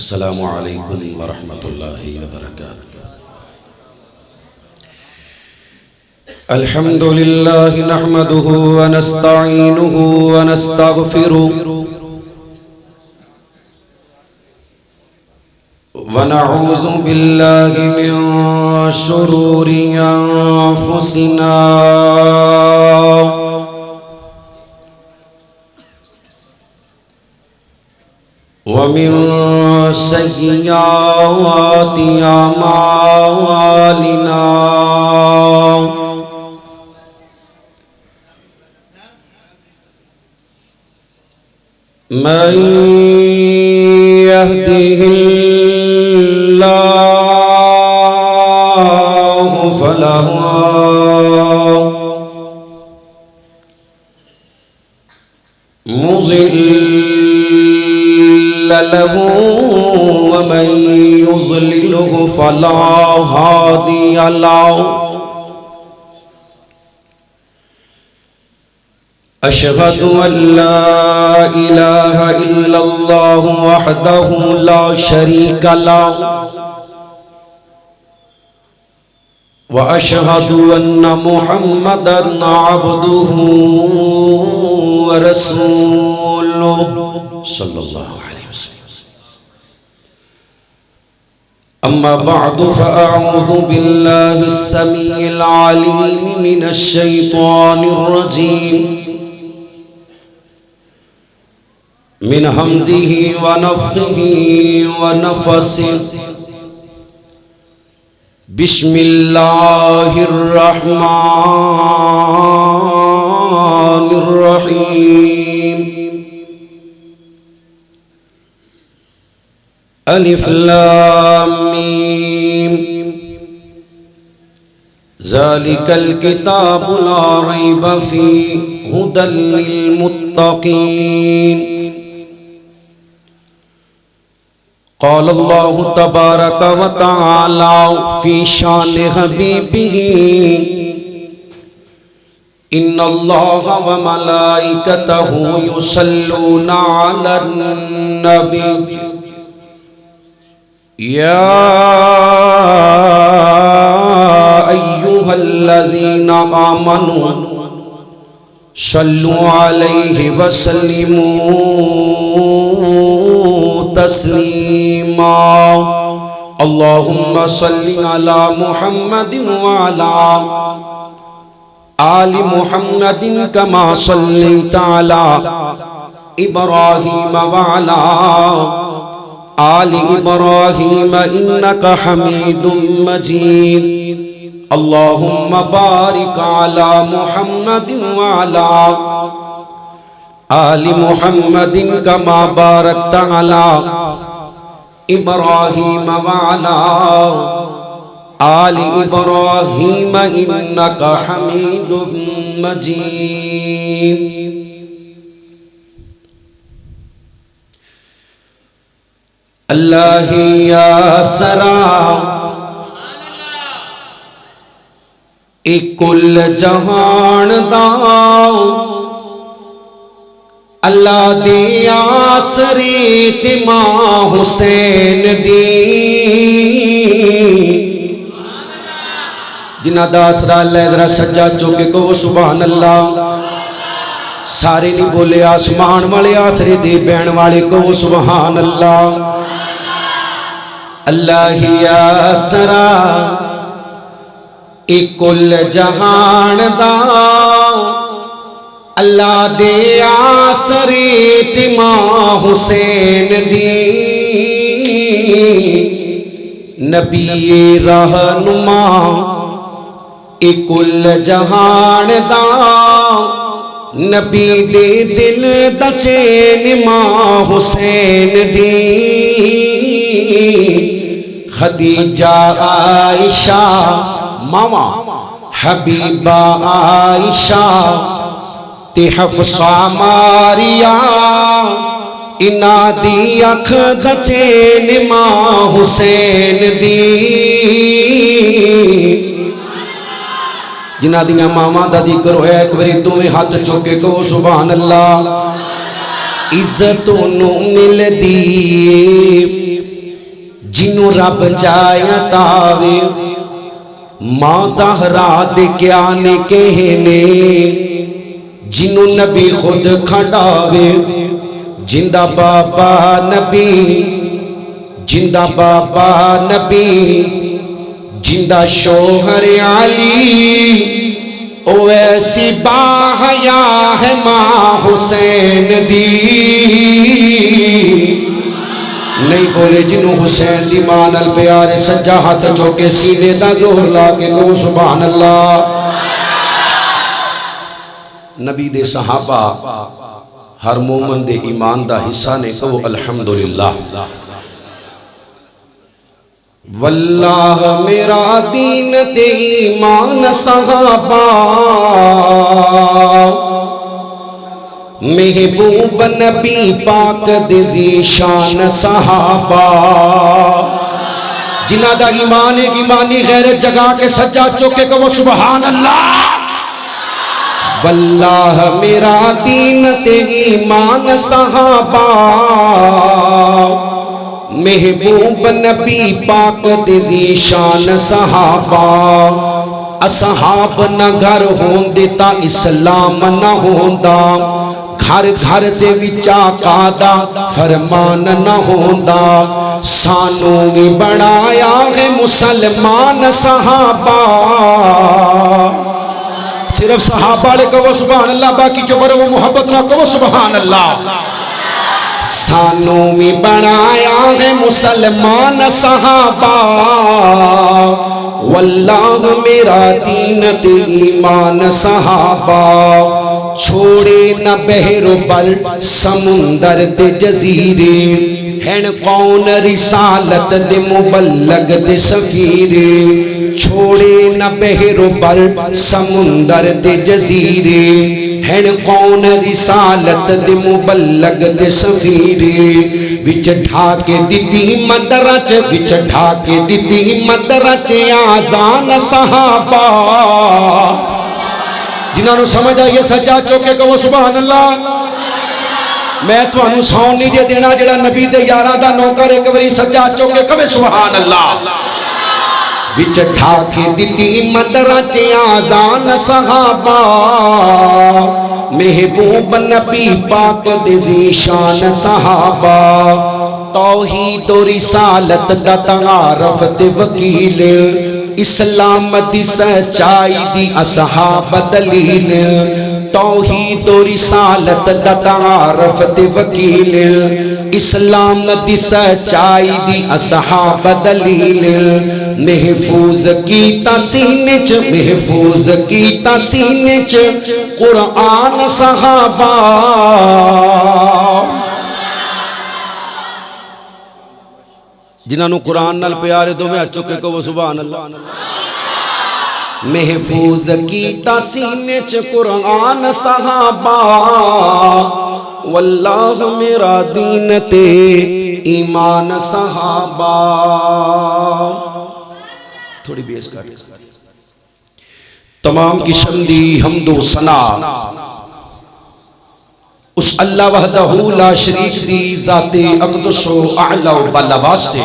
السلام علیکم ورحمۃ اللہ وبرکاتہ۔ الحمد للہ نحمده ونستعینه ونستغفره ونعوذ باللہ من شرور انفسنا ومن سیئات اعمالنا من يهده الله فلا مضل له ومن يضلله فلا هادي له أشهد أن لا إله إلا الله وحده لا شريك له وأشهد أن محمدًا عبده ورسوله صلى الله عليه وسلم. أما بعد فأعوذ بالله السميع العليم من الشيطان الرجيم من همزه ونفخه ونفسه. بسم الله الرحمن الرحيم. ألف لام ميم. ذلك الكتاب لا ريب فيه هدى للمتقين. قال الله تبارك وتعالى في شان حبيبه إن الله وملائكته يصلون على النبي يا أيها الذين آمنوا صلوا عليه وسلموا تسليما. اللهم صل على محمد وعلى آل محمد كما صليت على إبراهيم وعلى آل إبراهيم إنك حميد مجيد. اللهم بارك على محمد وعلى آل محمد كما باركت على إبراهيم وعلى آل إبراهيم إنك حميد مجيد. اللہ یا سلام ایک کل جہان دا اللہ دی آسری ماں حسین دی جنہ دا آسرا اللہ ذرا سجا چوکے کو سبحان اللہ. سارے نہیں بولے آسمان والے آسرے دے بین والے کو سبحان اللہ. اللہ یا سرا ایک کل جہان دا اللہ دے آسری ماں حسین دی نبی رہنما ایک کل جہان دا نبی دے دل دا چین ماں حسین دی خدیجہ عائشہ ماما حبیبہ عائشہ تے حفصہ ماریا انا دی اکھ دا چین ماں حسین دی جنہ دیاں ماما دا ذکر ہویا ایک بری تمہیں ہاتھ چوکے کو سبحان اللہ. عزت انہوں مل دی جنوں رب جایا تاوے ماں زہرا دے کیا نے کہنے جنوں نبی خود کھڑاوے جندہ بابا نبی جندہ بابا نبی جندہ شوہر علی او ایسی باحیا ہے ماں حسین دی نہیں بولے جنوں حسین دی ماں نال پیارے سجا ہاتھ چوکے سینے دا زور لا کے کہو سبحان اللہ. نبی دے صحابہ ہر مومن دے ایمان دا حصہ نے کہو الحمدللہ. واللہ میرا دین تے ایمان صحابہ محبوب نبی پاک دے ذیشان صحابہ جنہ دا ایمان ایک ایمانی غیرت جگہ کے سجا چوکے کہ وہ سبحان اللہ. واللہ میرا دین تے ایمان صحابہ محبوب نبی پاک دے ذیشان صحابہ اصحاب نہ گھر ہوندے تا اسلام نہ ہوندا گھر گھر دے وچا قادا فرمان نہ ہوندا سانوں بھی بڑھایا ہے مسلمان صحابہ. صرف صحابہ لے کہو سبحان اللہ باقی جو برے وہ محبت نہ کہو سبحان اللہ. سانوں بھی بڑھایا ہے مسلمان صحابہ واللہ میرا دین تے ایمان صحابہ چھوڑے نہ بحر و بر سمندر تے جزیرے ہن کون رسالت دے مبلغ تے سفیرے چھوڑے نہ بحر و بر سمندر دے جزیرے ہن کون رسالت دے مبلغ دے سفیرے وچ ڈھاکے دتی مدرچ وچ ڈھاکے دتی مدرچ آزان صحابہ جنہاں نو سمجھ آئیے سجا چوکے کہ وہ سبحان اللہ. میں تو انہوں سون نہیں دے دینا جڑا نبی دے یارہ دا نوکر ایک بری سجا چوکے کہ سبحان اللہ. وچ ڈھاکے دتی مدرچ آزان صحابہ محبوب نبی پاک دے ذیشان صحابہ توحید و رسالت دا تعارف تے وکیل اسلام دی سچائی دی اصحاب دلیل توحید و رسالت دا تعارف تے وکیل اسلام دی سچائی دی اصحاب دلیل محفوظ کیتا سینے چ محفوظ کیتا سینے چ قرآن صحابہ جنہاں نو قرآن نال پیارے دو میں چکے کو وہ سبحان اللہ. محفوظ کیتا سینے چ قرآن صحابہ واللہ میرا دین تے ایمان صحابہ. تھوڑی بیس کاٹ تمام قسم دی حمد و ثنا اس اللہ وحدہ لا شریک دی ذات اقدس و اعلی و بالا واسطے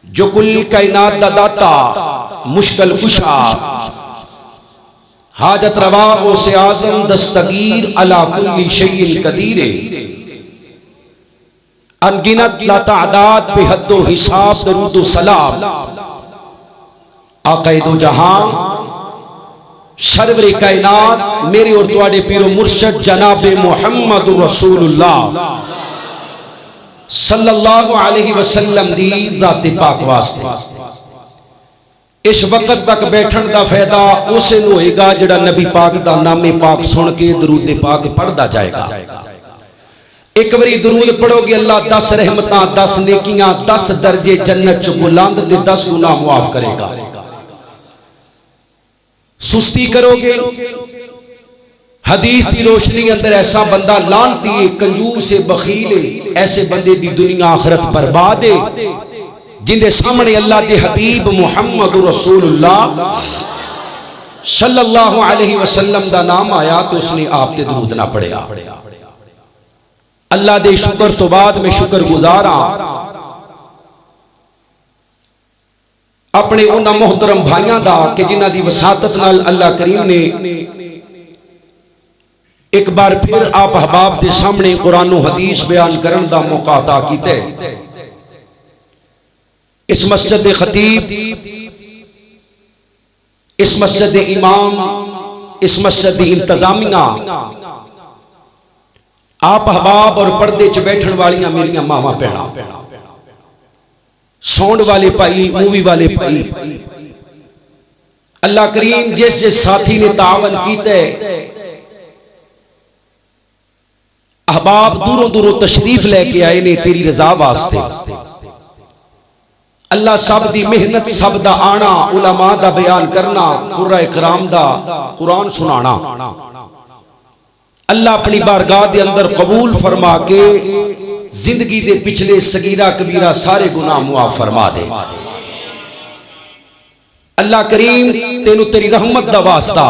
جو کل کائنات دا داتا مشکل کشا حاجت روا و سے آزم دستگیر علا کل شیء قدیر انگنت لا تعداد بے حد و حساب درود و سلام آقا دو جہاں سرور کائنات میرے اور تواڈے پیر و مرشد جناب محمد رسول اللہ صلی اللہ علیہ وسلم دی ذات پاک واسطے اس وقت تک بیٹھن دا فائدہ اسے نو ہوئے گا جڑا نبی پاک دا نام پاک سن کے درود پاک پڑھدا جائے گا. ایک بری درود پڑھو گے اللہ 10 رحمتاں 10 نیکیاں 10 درجے جنت چ بلند تے 10 گناہ معاف کرے گا. سستی کرو گے حدیث کی روشنی اندر ایسا بندہ لانتی ہے کنجوس ہے بخیل ہے ایسے بندے دی دنیا آخرت برباد ہے جن دے سامنے اللہ کے حبیب محمد رسول اللہ صلی اللہ علیہ وسلم دا نام آیا تو اس نے آپ تے درود نہ پڑھیا. اللہ دے شکر تو بعد میں شکر گزارا اپنے انہاں محترم بھائیاں دا کہ جنہاں دی وساطت نال اللہ کریم نے ایک بار پھر آپ احباب دے سامنے قرآن و حدیث بیان کرن دا موقع عطا کیتا ہے۔ اس مسجد خطیب، اس مسجد امام، اس مسجد انتظامیہ، آپ احباب اور پردے چ بیٹھن والیاں میریاں ماواں بہناں، ساؤنڈ والے بھائی، مووی والے بھائی، اللہ کریم جس جس ساتھی نے تعاون کیتا ہے، احباب دوروں دوروں تشریف لے کے آئے نے تیری رضا واسطے، اللہ سب دی محنت، سب دا آنا، علماء دا بیان کرنا، قرآن اکرام دا قرآن سنانا، اللہ اپنی بارگاہ دے اندر قبول فرما کے زندگی دے پچھلے صغیرہ کبیرہ سارے گناہ معاف فرما دے۔ اللہ کریم تینو تیری رحمت دا واسطہ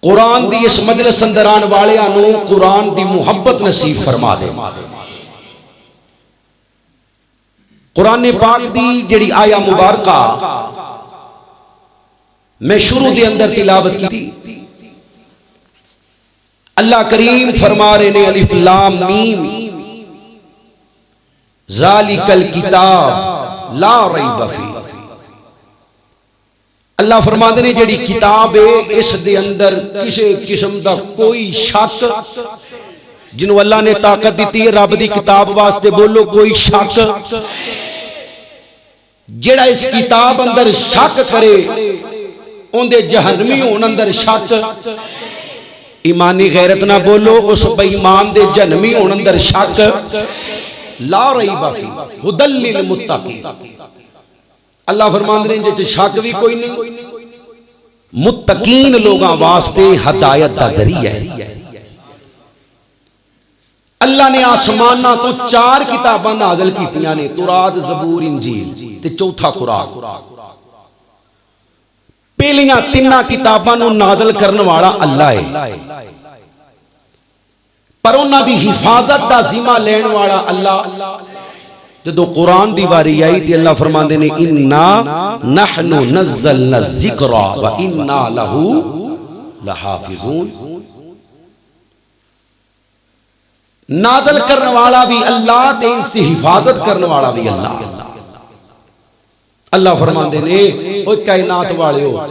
قرآن دی اس مجلس اندر آن والیاں نو قرآن دی محبت نصیب فرما دے۔ قرآن پاک دی جڑی آیا مبارکہ میں شروع دے اندر تلاوت کی تھی، اللہ کریم فرما رہے نے الف لام میم ذالک الکتاب لا ریب فیہ، اللہ فرما دے نے جڑی کتاب ہے اس دے اندر کسی قسم دا کوئی شک، جنہوں اللہ نے طاقت دیتی ہے رب دی کتاب واسطے بولو کوئی شک، جڑا اس کتاب اندر شک کرے ان دے جہنمی ہون اندر شک، ایمانی غیرت نہ بولو اس بے ایمان دے جہنمی ہون اندر شک، لا ریب فیہ ھدی للمتقین، اللہ فرماندے ہیں جے شک بھی کوئی نہیں، متقین لوگاں واسطے ہدایت دا ذریعہ ہے۔ اللہ نے آسمانہ تو 4 کتاباں نازل کیتیاں نے، تورات، زبور، انجیل تے چوتھا قرآن۔ پہلیاں 3 کتاباں نو نازل کرنے والا اللہ ہے، پر انہاں دی حفاظت دا ذمہ لین والا اللہ۔ جدو قرآن دی واری آئی تے اللہ فرماندے نے انا نحن نزلنا الذکر و انا لہو لحافظون، نازل کرنے والا بھی اللہ تے اس کی حفاظت کرنے والا بھی اللہ۔ اللہ فرماندے نے اوہ کائنات والے ہو،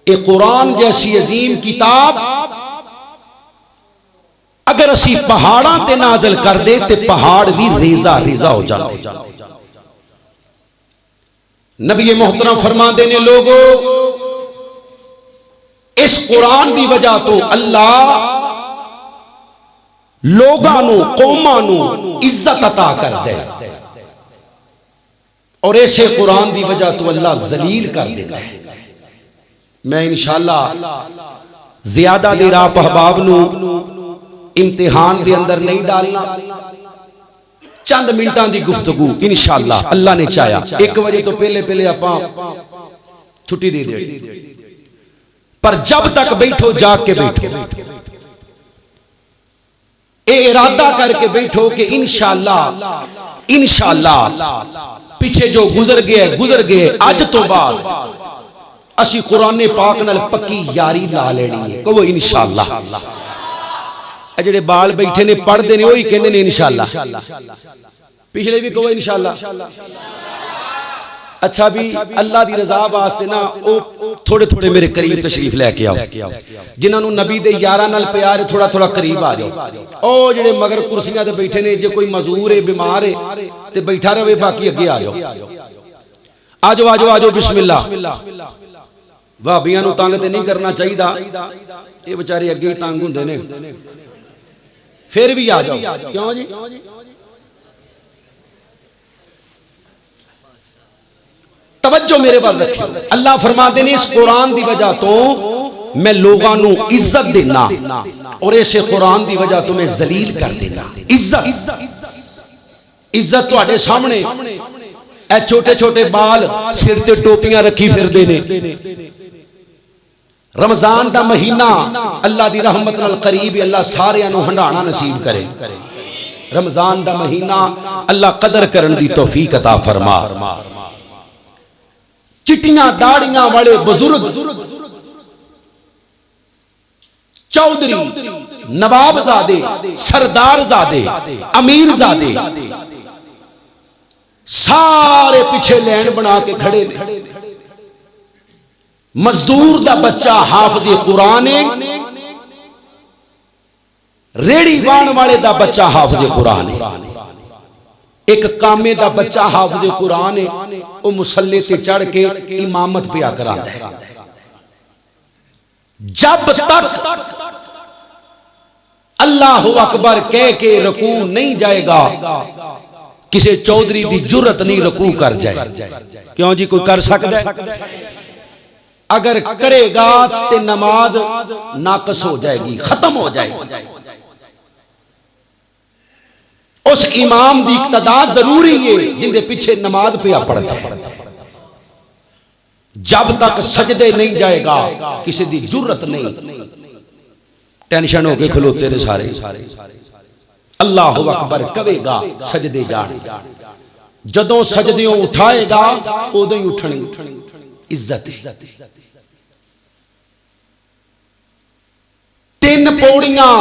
اے قرآن جیسی عظیم کتاب اگر اسی پہاڑاں تے نازل کر دے تے پہاڑ بھی ریزہ ریزہ ہو جاتے۔ نبی محترم فرما دینے لوگو اس قرآن دی وجہ تو اللہ لوگانو قومانو عزت عطا کر دے، اور ایسے قرآن دی وجہ تو اللہ ذلیل کر دے گا۔ میں انشاءاللہ زیادہ دیر آپ احباب نو امتحان دے اندر نہیں ڈالنا، چند منٹان دی گفتگو انشاءاللہ اللہ نے چاہیا 1 بجے تو پہلے اپاں چھٹی دے دے، پر جب تک بیٹھو جاگ کے بیٹھو، اے ارادہ کر کے بیٹھو کہ انشاءاللہ پیچھے جو گزر گئے آج تو بعد اسی قرآن پاک نال پکی یاری لا لینی ہے، کہو انشاءاللہ۔ جڑے بال بیٹھے نے پڑھ دے نے وہی کہندے نے انشاءاللہ، پچھلے بھی کہو انشاءاللہ۔ اچھا بھی اللہ دی رضا واسطے نا تھوڑے تھوڑے میرے قریب تشریف لے کے آؤ، جنہاں نو نبی دے یاراں نال پیار تھوڑا تھوڑا قریب آ جاؤ۔ او جڑے مگر کرسیاں تے بیٹھے نے، جے کوئی معذور ہے بیمار ہے تے بیٹھا رہے، باقی اگے آ جاؤ، آ جاؤ بسم اللہ۔ بھابیاں نو تنگ تے نہیں کرنا چاہیدا، یہ بیچارے اگے ہی تنگ ہوندے نے، پھر بھی آ جاؤ، کیوں جی؟ توجہ میرے پر رکھیں، اللہ فرماتے ہیں اس قرآن دی وجہ تو میں لوگاں نو عزت دینا، اور ایسے قرآن دی وجہ تو میں ذلیل کر دینا۔ عزت تو آڑے سامنے اے چھوٹے چھوٹے بال سر تے ٹوپیاں رکھی پھر دینے، رمضان دا مہینہ اللہ دی رحمت نال قریب، اللہ سارے انو ہنڈانا نصیب کرے۔ رمضان دا مہینہ اللہ قدر کرن دی توفیق عطا فرما۔ چٹیاں داڑیاں والے بزرگ چودھری نواب زادے سردار زادے امیر زادے سارے پیچھے لین بنا کے کھڑے نے مزدور دا بچہ حافظ قرآن ہے ریڑی وان والے دا بچہ حافظ قرآن ہے ایک کامے دا بچہ حافظ قرآن ہے وہ مصلی تے چڑھ کے امامت پیا کراتا ہے جب تک اللہ اکبر کہہ کے رکوع نہیں جائے گا کسی چودھری دی جرت نہیں رکوع کر جائے کیوں جی کوئی کر سکتا ہے اگر کرے گا تے نماز ناقص ہو جائے گی ختم ہو جائے گی اس امام دی اقتداء ضروری ہے جن دے پیچھے نماز پہ پڑھتا ہے جب تک سجدے نہیں جائے گا کسی دی جرت نہیں ٹینشن ہو کے کھلوتے رہے سارے اللہ اکبر کہے گا سجدے جان جدوں سجدیوں اٹھائے گا اودوں ہی اٹھنی عزت تین پوڑیاں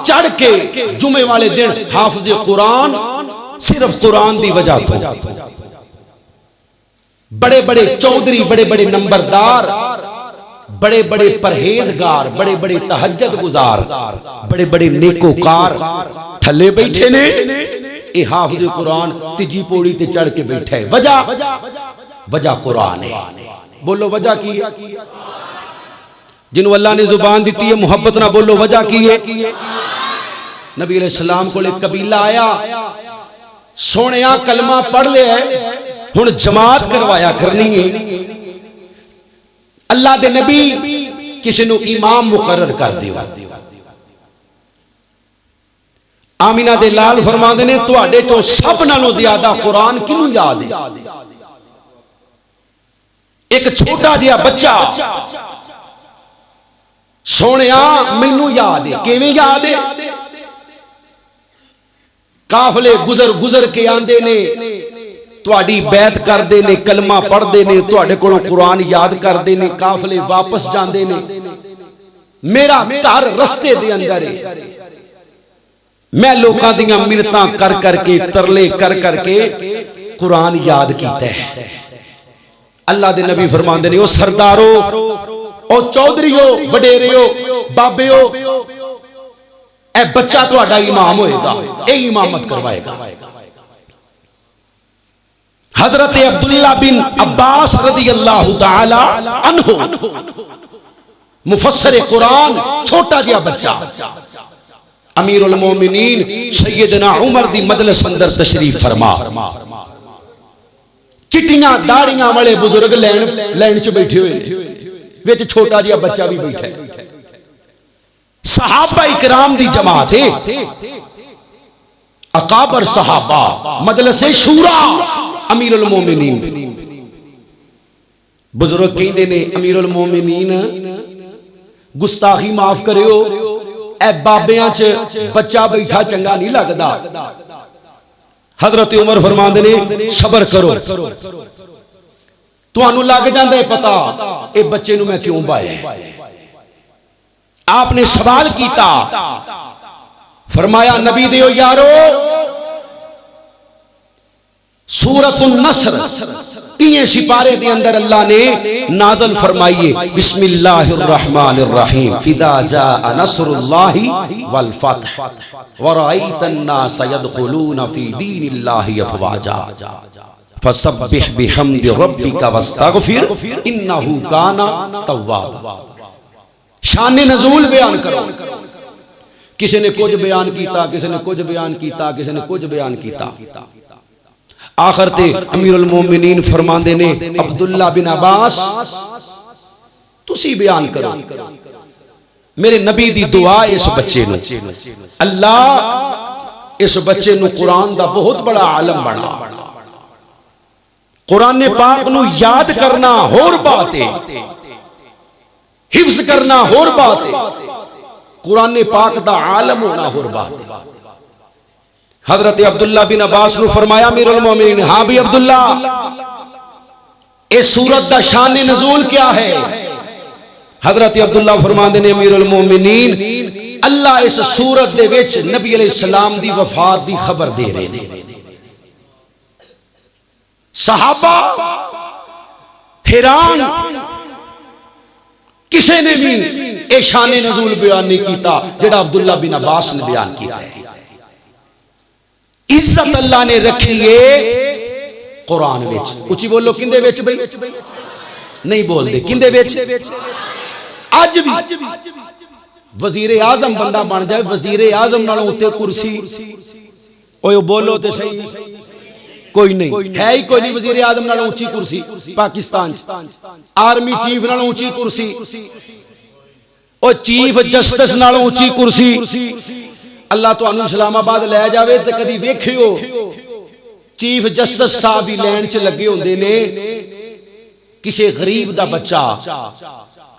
چڑھ کے جمعے والے دن حافظ قرآن صرف قرآن دی وجہ تو بڑے بڑے چودھری بڑے بڑے نمبردار بڑے بڑے پرہیزگار بڑے بڑے تہجد گزار بڑے بڑے نیکوکار تھلے بیٹھے نے اے حافظ قرآن تیجی پوڑی تے چڑھ کے بیٹھے وجہ قرآن ہے بولو وجہ کی ہے جنہوں اللہ نے زبان دیتی ہے محبت نہ بولو وجہ کی ہے نبی علیہ السلام کو لے قبیلہ آیا سونیا کلمہ پڑھ لے ہے ہن جماعت کروایا کرنی ہے اللہ دے نبی کسی نو امام مقرر کر دیو آمینہ دے لال فرماندے نے تواڈے تو سب نالوں زیادہ قرآن کیوں یاد ہے ایک چھوٹا جہا بچہ سونیا مینوں یاد ہے کیویں یاد ہے قافلے گزر کے آندے نے تواڈی بیعت کردے نے کلمہ پڑھدے نے تواڈے کولوں قرآن یاد کردے نے قافلے واپس جاندے نے میرا گھر رستے دے اندر ہے میں لوکاں دیاں منتاں کر کے ترلے کر کے قرآن یاد کیتا ہے اللہ دے نبی فرماندے نے او سردارو او چودھریو وڈیریو بابیو اے بچہ تواڈا امام ہوئے گا اے امامت کروائے گا حضرت عبداللہ بن عباس رضی اللہ تعالی عنہ مفسر قرآن چھوٹا جہا بچہ امیر المومنین سیدنا عمر دی مجلس اندر تشریف فرما چٹیاں داڑیاں والے بزرگ لین چ بیٹھے ہوئے وچ چھوٹا جہا بچہ بھی بیٹھا ہے صحابہ اکرام دی جماعت ہے اکابر صحابہ مجلس شورا امیر المومنین بزرگ کہندے نے امیر المومنین گستاخی معاف کریو اے بابیاں چ بچہ بیٹھا چنگا نہیں لگدا حضرت عمر فرماندے نے صبر کرو تانوں لگ جاندا ہے پتہ اے بچے نو میں کیوں بایا آپ نے سوال کیتا فرمایا نبی دیو یارو سورۃ النصر 3 سپارے دے اندر اللہ نے نازل فرمائیے بسم اللہ الرحمن الرحیم اذا جاء نصر اللہ والفتح ورأیت الناس يدخلون فی دین اللہ افواجا فسبح بحمد ربک واستغفر انہ کان توابا شان نزول بیان کرو کسی نے کچھ بیان کیتا کسی نے کچھ بیان کیتا کسی نے کچھ بیان کیتا آخر تے امیر المومنین فرماندے نے عبداللہ بن عباس تسی بیان کرو میرے نبی دی دعا اس بچے نو اللہ اس بچے نو قرآن دا بہت بڑا عالم بنا قرآن پاک نو یاد کرنا ہور بات ہے حفظ کرنا ہور بات ہے قرآن پاک دا عالم ہونا ہور بات ہے حضرت عبداللہ بن عباس نے فرمایا امیر المومنین ہاں بھی عبداللہ اس سورت دا شان نزول کیا ہے؟ حضرت عبداللہ فرماندے نے امیر المومنین اللہ اس سورت دے وچ نبی علیہ السلام دی وفات دی خبر دے رہے ہیں. صحابہ حیران، کسی نے بھی ایک شان نزول بیان نہیں کیتا جڑا عبداللہ بن عباس نے بیان کیا ہے. عزت اللہ نے رکھی ہے قرآن وچ. اچھی بولو کندے وچ بھئی؟ نہیں بول دے کندے وچ؟ آج بھی وزیر اعظم بندہ بن جائے، وزیر اعظم نالوں اتے کرسی اوہ بولو تے صحیح کوئی نہیں ہے ہی کوئی نہیں. وزیر اعظم نالوں اونچی کرسی پاکستان، آرمی چیف نالوں اونچی کرسی، او چیف جسٹس نالوں اونچی کرسی. اللہ تو انہوں اسلام آباد لے جاوے تے کدی ویکھیو چیف جسٹس صاحب ہی لین چ لگے ہوندے نے کسی غریب دا بچہ،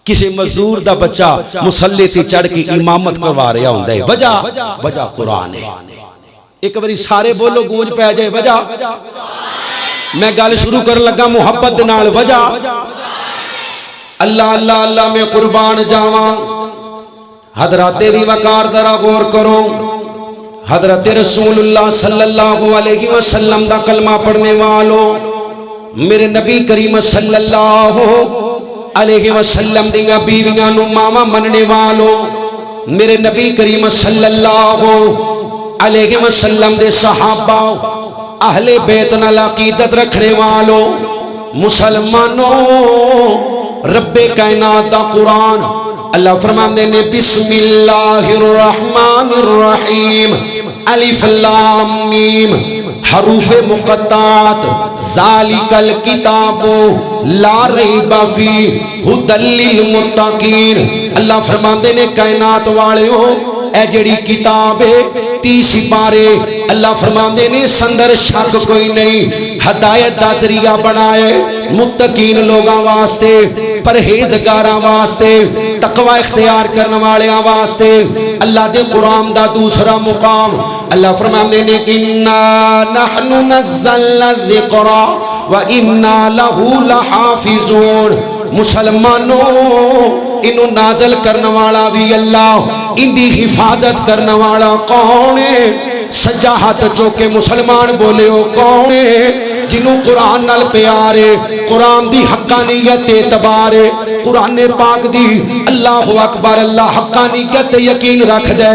کسی مزدور دا بچہ مصلی تے چڑھ کے امامت کروا رہا ہوندا ہے. وجہ قرآن ہے. ایک باری سارے بولو گونج پہ جائے وجہ. میں گل شروع کر لگا محبت دے نال. وجہ اللہ اللہ اللہ میں قربان جاواں. حضرات دی وقار ذرا غور کرو. حضرت رسول اللہ صلی اللہ علیہ وسلم دا کلمہ پڑھنے والوں، میرے نبی کریم صلی اللہ علیہ وسلم دیاں بیویاں نو ماما مننے والوں، میرے نبی کریم صلی اللہ علیہ وسلم دے صحابہ اہل بیت نال عقیدت رکھنے والوں، مسلمانوں، رب کائنات دا قرآن اللہ فرماندے نے بسم اللہ الرحمن الرحیم الف لام میم حروف مقطعات ذالک الکتاب لا ریب فیہ ھدی للمتقین. اللہ فرماندے نے کائنات والےو اے جڑی کتاب ہے 30 پارے اللہ فرماندے نے سندر شک کوئی نہیں، ہدایت دا ذریعہ بنائے متقین لوگاں واسطے، پرہیزگاراں واسطے، تقوی اختیار کرنے والیاں واسطے. اللہ دے قرآن دا دوسرا مقام اللہ فرماندے نے اِنَّا نَحْنُ نَزَّلْنَا الذِّكْرَ وَإِنَّا لَهُ لَحَافِظُونَ. مسلمانوں انہوں نازل کرنے والا بھی اللہ، ان دی حفاظت کرنے والا کون ہے؟ سجا ہاتھ چوکے مسلمان بولے ہو کون ہے؟ جنہوں قرآن نال پیارے، قرآن دی حقانیت اعتبارے، قرآن پاک دی اللہ اکبر اللہ حقانیت یقین رکھ دے.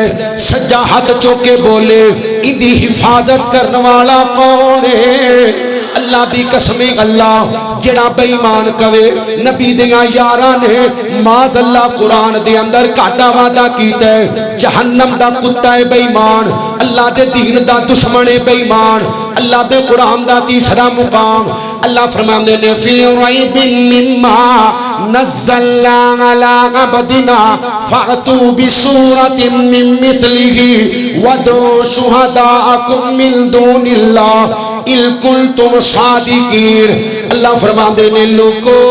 سجا ہاتھ چوکے بولے ان دی حفاظت کرنے والا کون ہے؟ اللہ دی قسمیں اللہ جڑا بے ایمان کوے نبی دیاں یاراں نے ماذ اللہ قرآن دے اندر کاٹا وعدہ کیتا ہے جہنم دا کتا ہے بے ایمان، اللہ دے دین دا دشمن ہے بے ایمان. اللہ دے قرآن دا تیسرا مقام اللہ فرماندے نے فی ریب مما نزلنا علی عبدنا فأتوا بسورۃ من مثلہ وادعوا شہداءکم من دون اللہ اِن کنتم صادقین. اللہ فرماندے نے لوگو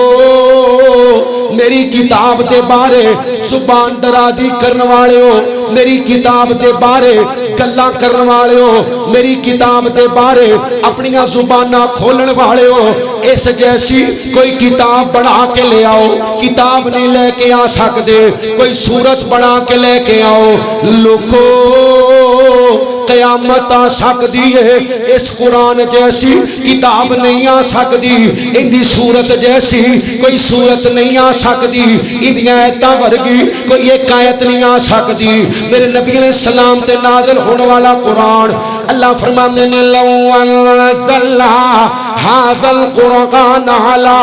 میری کتاب دے بارے زبان درازی کرنے والے ہو، میری کتاب دے بارے گلاں کرنے والے ہو، میری کتاب دے بارے اپنی زباناں کھولن والے ہو، اس جیسی کوئی کتاب بنا کے لے آؤ. کتاب نہیں لے کے آ سکتے، کوئی سورت بنا کے لے کے آؤ. لوگو قیامت آ سکتی ہے، اس قرآن جیسی کتاب نہیں آ سکتی، ان دی سورت جیسی کوئی سورت نہیں آ سکتی، ان دی آیتاں ورگی کوئی ایک آیت نہیں آ سکتی. میرے نبی علیہ السلام تے نازل ہونے والا قرآن اللہ فرماندے نے لو انزلنا ھذا القرآن علی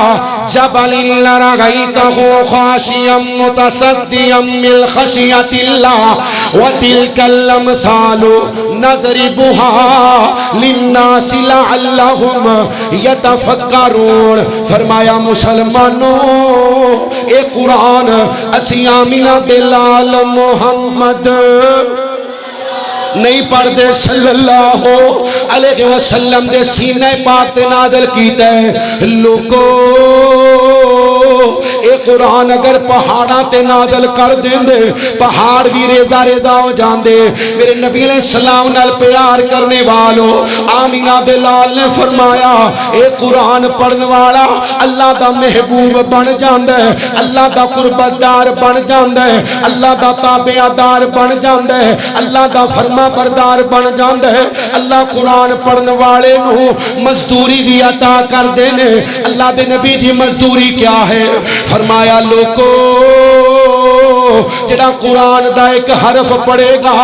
جبل لرأیتہ خاشعا متصدعا من خشیۃ اللہ وتلک الامثال نضربها للناس لعلهم يتفکرون. فرمایا مسلمانوں اے قرآن اسی آمینہ بلال محمد نہیں پڑھ دے صلی اللہ علیہ وسلم دے سینہ پاک تے نازل کیتا ہے. لوگو اے قرآن اگر پہاڑاں تے نازل کر دیندے پہاڑ بھی ریزہ ریزہ ہو جاندے۔ میرے نبی علیہ السلام نال پیار کرنے والو آمینہ بلال نے فرمایا اے قرآن پڑھن والا اللہ دا محبوب بن جاندے، اللہ دا قربت دار بن جاندے، اللہ دا تابعہ دار بن جاندے، اللہ دا فرما بردار بن جاندے۔ اللہ قرآن پڑھن والے نو مزدوری بھی عطا کر دینے۔ اللہ دے نبی دی مزدوری کیا ہے؟ فرمایا لوگو جڑا قرآن دا ایک حرف پڑھے گا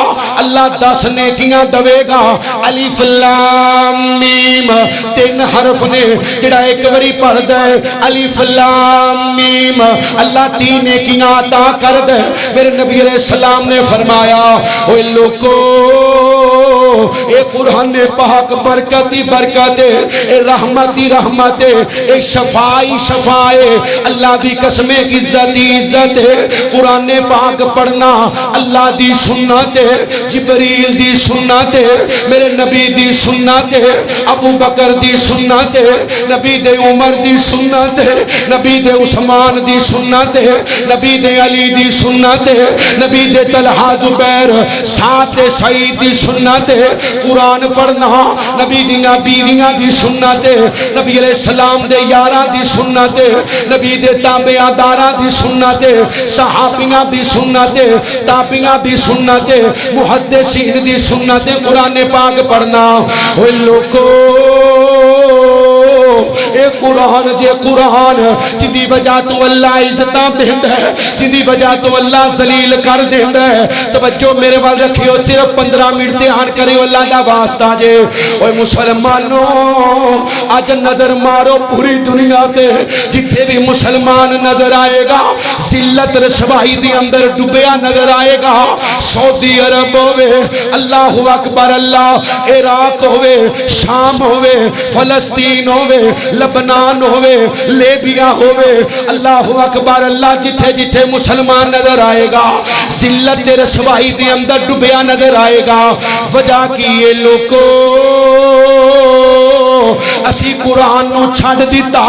اللہ 10 نیکیاں دوے گا۔ الف لام میم 3 حرف نے جڑا ایک وری پڑھ دے الف لام میم اللہ 3 نیکیاں عطا کر دے۔ میرے نبی علیہ السلام نے فرمایا اوے لوگو اے قرآن پاک برکتی برکت اے رحمتی رحمت اے شفائی شفائے اللہ دی قسم عزت عزت قرآن پاک پڑھنا اللہ دی سنت جبریل دی سنت میرے نبی دی سنت ابو بکر دی سنت نبی دے عمر دی سنت نبی دے عثمان دی سنت نبی دے علی دی سنت نبی دے طلحہ زبیر سعد سعید دی سنت قرآن پڑھنا نبی دیاں بیویاں دی سنت نبی علیہ السلام دے یاراں دی سنت نبی دے تابعہ داراں دی سنت صحابیاں دی سنت تابعیاں دی سنت محدثین دی سنت قرآن پاک پڑھنا۔ اوے لوگو اے قرآن جے قرآن جدی وجہ تو اللہ عزتاں دیندہ ہے جدی وجہ تو اللہ ذلیل کر دیندہ ہے۔ توجہ میرے وال رکھیو صرف 15 منٹ دھیان کریو اللہ دا واسطہ جے۔ اوے مسلمانوں آج نظر مارو پوری دنیا تے جتھے بھی مسلمان نظر آئے گا ذلت رسوائی دی اندر ڈوبیا نظر آئے گا۔ سعودی عرب ہوئے اللہ اکبر اللہ عراق ہوئے شام ہوئے فلسطین ہوئے لبنان ہوئے لیبیا ہوئے اللہ اکبر اللہ جتھے جتھے مسلمان نظر آئے گا ذلت رسوائی دی اندر ڈوبیا نظر آئے گا۔ وجہ کی یہ لوگو اسی قرآن نو چھڑ دیتا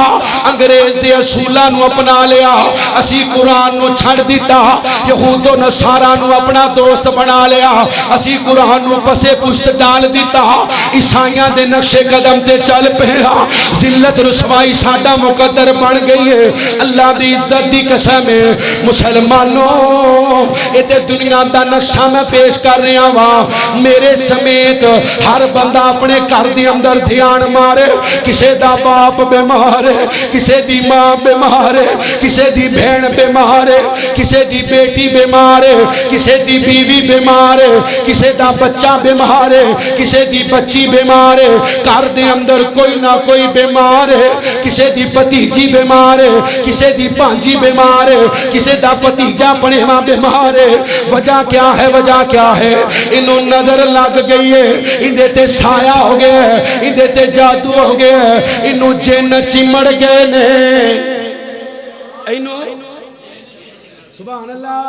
انگریز دے اصولاں نو اپنا لیا اسی قرآن نو چھڑ دیتا یہود و نصارا نو اپنا دوست بنا لیا اسی قرآن نو پسے پشت ڈال دیتا عیسائیاں دے نقش قدم تے چل پہا ذلت رسوائی ساڈا مقدر بن گئی ہے۔ اللہ دی عزت دی قسم ہے مسلمانوں اتے دنیا دا نقشہ میں پیش کر رہا ہوں میرے سمیت ہر بندہ اپنے گھر دی اندر دھیان مارے کسے دا باپ بیمار ہے کسے دی ماں بیمار ہے کسے دی بہن بیمار ہے کسے دی بیٹی بیمار ہے کسے دی بیوی بیمار ہے کسے دا بچہ بیمار ہے کسے دی بچی بیمار ہے گھر دے اندر کوئی نہ کوئی بیمار ہے کسے دی بھتیجی بیمار ہے کسے دی بھانجی بیمار ہے کسے دا بھتیجا پڑھیواں بیمار ہے۔ وجہ کیا ہے وجہ کیا ہے؟ انہوں نظر لگ گئی ہے اندے تے سایہ ہو گیا ہے اندے تے جادو ہو گیا ہے انہوں جن چمڑ گئے نے انہوں سبحان اللہ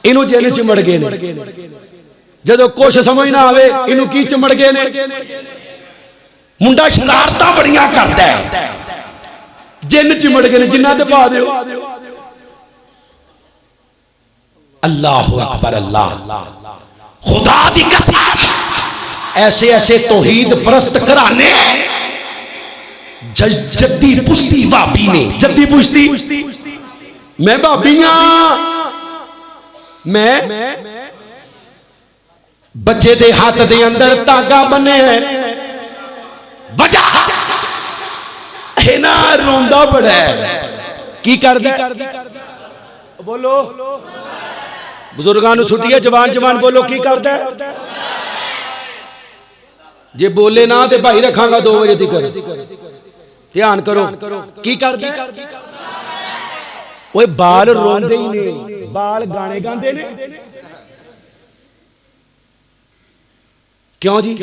انہوں جن چمڑ گئے نے جدو کچھ سمجھ نہ آوے انہوں کی چمڑ گئے نے منڈا شرارتاں بڑیاں کرتا ہے جن چمڑ گئے نے جنہ دے پا دیو اللہ اکبر اللہ خدا دی قسم ایسے ایسے توحید پرست کرانے جدی پشتی بابی نے جدی پشتی میں بابیاں میں بچے دے ہاتھ دے اندر تاگا بنے وجہ ہے نا روندہ بڑا ہے کی کر دی بولو بزرگانو چھٹی ہے جوان جوان بولو کی کرتا ہے جے بولے نا تے بھائی رکھاں گا 2 بجے تک دھیان کرو کی کر دی اوے بال روندے ہی نہیں بال گانے گاندے نے کیوں جی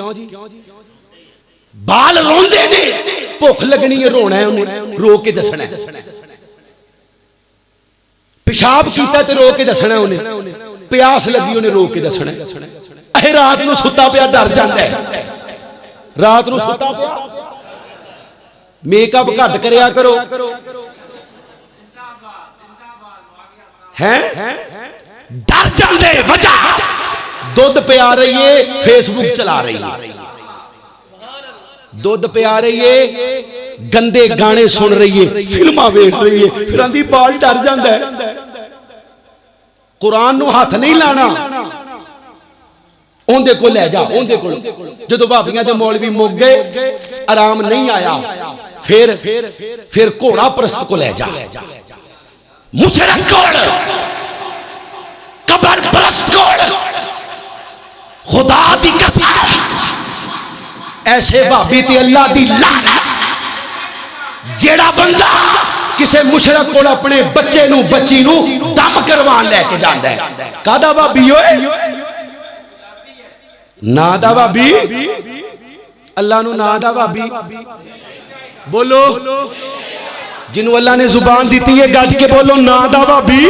بال روندے نے بھوک لگنی ہے رونا ہے انہیں رو کے دسنا ہے پیشاب کیتا تے رو کے دسنا ہے انہیں پیاس لگی انہیں رو کے دسنا ہے رات نو ستا پیا ڈر جاندا ہے رات نو ستا پیا میک اپ گھٹ کریا کرو ہیں ڈر جاندے وجہ دودھ پیا رہی ہے فیس بک چلا رہی ہے دودھ پیا رہی ہے گندے گانے سن رہی ہے فلماں ویکھ رہی ہے پھر آندی بال ڈر جاندا ہے قرآن نو ہاتھ نہیں لانا اندے کو لے جا اندے کو جدو بھابیاں دے مولوی مک گئے آرام نہیں آیا پھر گھوڑا پرست کو لے جا مشرک کوڑ قبر پرست کوڑ خدا دی قسم ایسے بھابی تے اللہ دی لعنت جیڑا بندہ کسے مشرک کو اپنے بچے نو بچی نو دم کروان لے کے جاندا ہے کادا بھابی ہوئے نادا بھابی اللہ نو نادا بھابی بولو جنہوں اللہ نے زبان دیتی ہے گج کے بولو نادا بھابی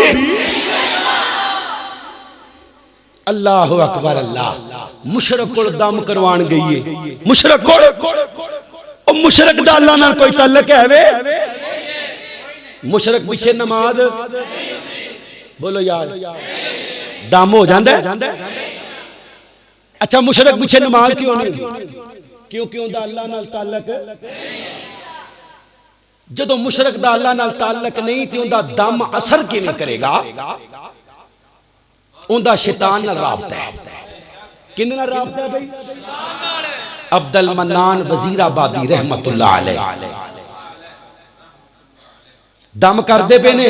اللہ اکبر اللہ مشرک کو دم کروان گئی ہے مشرک کو مشرک دا اللہ نال کوئی تعلق ہے وے مشرک پیچھے نماز بولو یار دم ہو جاندہ ہے اچھا مشرک پیچھے نماز کیوں نہیں کیوں دا اللہ نال تعلق جدو مشرک دا اللہ نال تعلق نہیں تھی دا دم اثر کی نہیں کرے گا دا شیطان نال رابطہ ہے کن نال رابطہ ہے بھئی عبد المنان وزیر آبادی رحمت اللہ علیہ دم کر دے پینے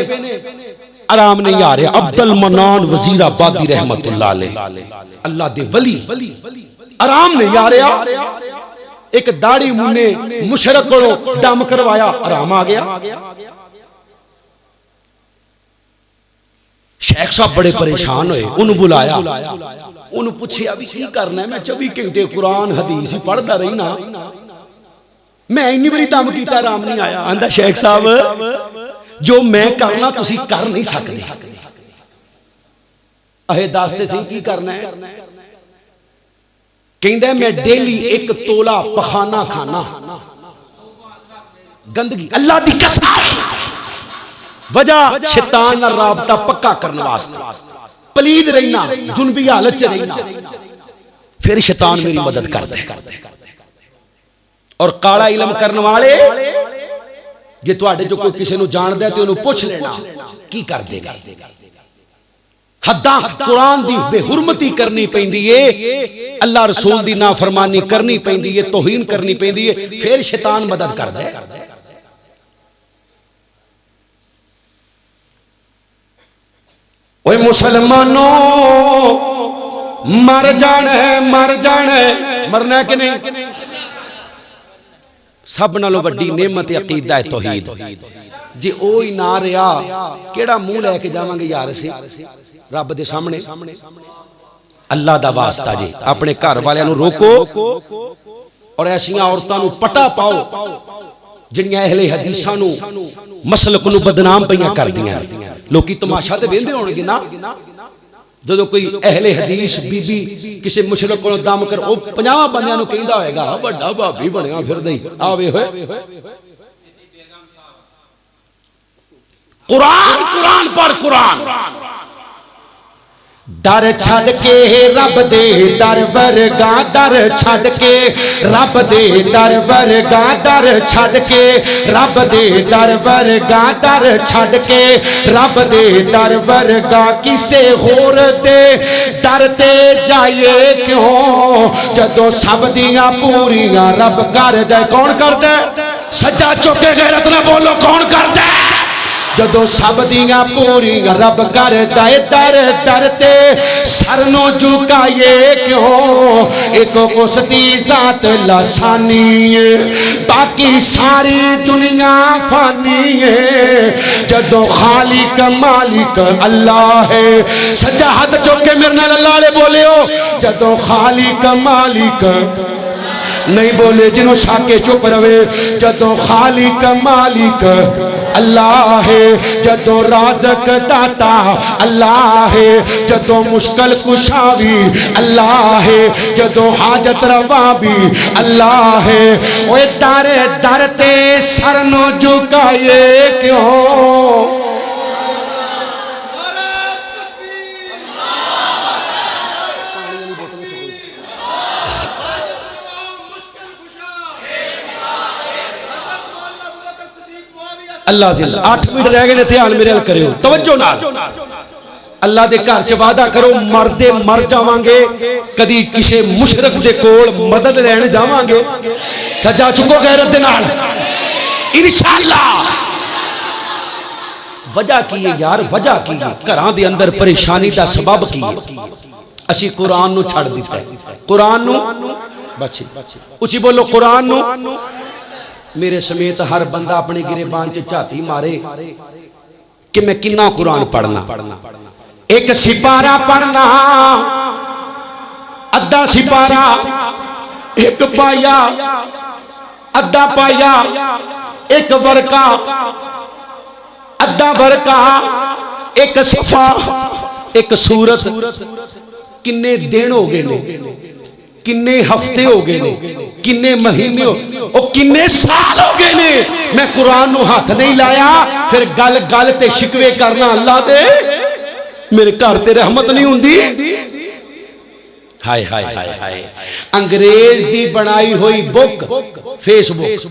آرام نہیں آ رہے عبد المنان وزیر آبادی رحمت اللہ علیہ اللہ دے ولی آرام نہیں آ رہا ایک داڑھی منہ مشرک کو دم کروایا آرام آ گیا شیخ صاحب بڑے پریشان ہوئے انہوں بلایا انہوں پوچھے ابھی کی کرنا ہے میں 24 گھنٹے قرآن حدیث ہی پڑھتا رہی نا میں انی بری دم کیتا آرام نہیں آیا آندہ شیخ صاحب جو میں کرنا تسی کر نہیں سکتے اہے داستے سے کی کرنا ہے کہندہ ہے میں ڈیلی ایک تولا پخانہ کھانا گندگی اللہ دی قسم وجہ شیطان نہ رابطہ پکا کرنے واسطے پلید رہنا جنبی حالت چ رہنا پھر شیطان میری مدد کر دے اور کالا علم کرنے والے جے تواڈے جو کوئی کسی نو جان دے تے انہوں پوچھ لینا کی کر دے گا حداں قرآن دی بے حرمتی کرنی پیندی ہے اللہ رسول دی نافرمانی کرنی پیندی ہے توہین کرنی پیندی ہے پھر شیطان مدد کر دے اوہ مسلمانوں مر جانا ہے مرنا ہے کہ نہیں سب نالو بڑی نعمت عقیدہ ہے توحید جی اوہی نہ رہا کیڑا منہ لے کے جاواں گے یار سے رب دے سامنے اللہ دا واسطہ جی اپنے گھر والے نو روکو اور ایسیاں عورتاں نو پٹا پاؤ جنیاں اہل حدیثاں نو مسلک نو بدنام پیاں کر دیاں لوکی تماشا تے ویندے ہون گے نا جدو کوئی اہل حدیث بی بی کسی مشرک کو دم کر او 50 بندیاں نو کہندا ہوئے گا بڑا بھابی بنیا پھر دئی آوے ہوئے قرآن پڑھ قرآن در چھڑ کے رب دے در ورگا در چھڑ کے رب دے در ورگا در چھڑ کے رب دے در ورگا در چھڑ کے رب دے در ورگا کسے ہور دے در تے جائے کیوں جدو سب دیاں پوریاں رب کر دے کون کر دے سجا چوکے غیرت نہ بولو کون کر دے جدو سب دیاں پوری رب کر دائے در تے سرنو جھکائے کیوں ایک اس دی ذات لسانی ہے باقی ساری دنیا فانی ہے جدو خالق مالک اللہ ہے سجا ہاتھ چوکے میرے نال اللہ لے بولے ہو جدو خالق مالک نہیں بولے جنہوں شاکے چپ روے جدو خالق مالک اللہ ہے جدو رازق داتا اللہ ہے جدو مشکل کشاوی اللہ ہے جدو حاجت روا بھی اللہ ہے اوہ در تے سرنو جھکائے کیوں اللہ جل 8 منٹ رہ گئے نے دھیان میرے ال کریو توجہ نال اللہ دے گھر چ وعدہ کرو مردے مر جاواں گے کدی کسے مشرک دے کول مدد لین جاواں گے سجا چکو غیرت دے نال انشاءاللہ وجہ کی ہے یار وجہ کی ہے گھراں دے اندر پریشانی دا سبب کی ہے اسی قرآن نو چھڑ دیتا ہے قرآن نو بچی اچھی بولو قرآن نو میرے سمیت ہر بندہ اپنے گریبان چ جھاتی مارے کہ میں کنا قرآن پڑھنا ایک سپارہ پڑھنا ادھا سپارہ ایک پایا ادھا پایا ایک ورقہ ادھا ورقہ ایک صفحہ ایک سورت کنے دن ہو گئے نے کنے ہفتے ہو گئے نے کنے مہینے او کنے سال ہو گئے نے میں قرآن نو ہاتھ نہیں لایا پھر گل گل تے شکوے کرنا اللہ دے میرے گھر تے رحمت نہیں ہوندی ہائے ہائے ہائے ہائے انگریز دی بنائی ہوئی بک فیس بک